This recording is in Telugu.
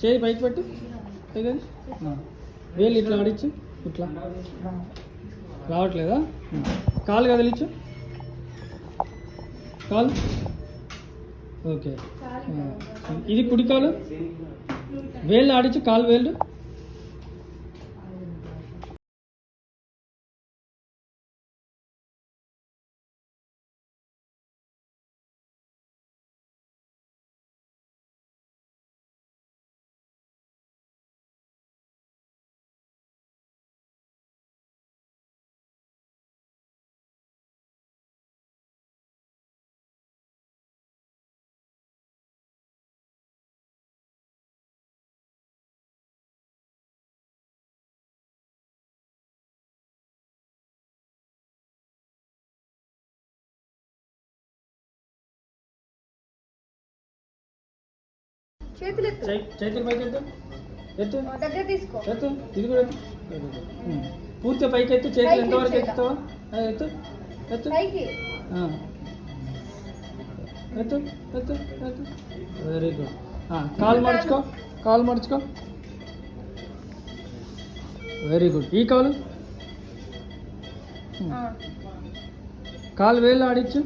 చేయి పైకి పెట్టు పైకి వేలు ఇట్లా ఆడిచ్చు ఇట్లా రావట్లేదా కాలు కదిలిచ్చు కాలు ఓకే ఇది కుడి కాలు వేళ్ళు ఆడిచ్చు కాలు వేళ్ళు చేతులు పైకి ఎత్తు ఎత్తు ఎత్తు ఇది కూడా ఎత్తు పూర్తిగా పైకి ఎత్తు చేతులు ఎంతవరకు ఎత్తుతావా ఎత్తు ఎత్తు ఎత్తు ఎత్తు ఎత్తు వెరీ గుడ్ కాలు మడుచుకో కాలు మడుచుకో వెరీ గుడ్ ఈ కాలు కాలు వేళ్ళు ఆడిచ్చు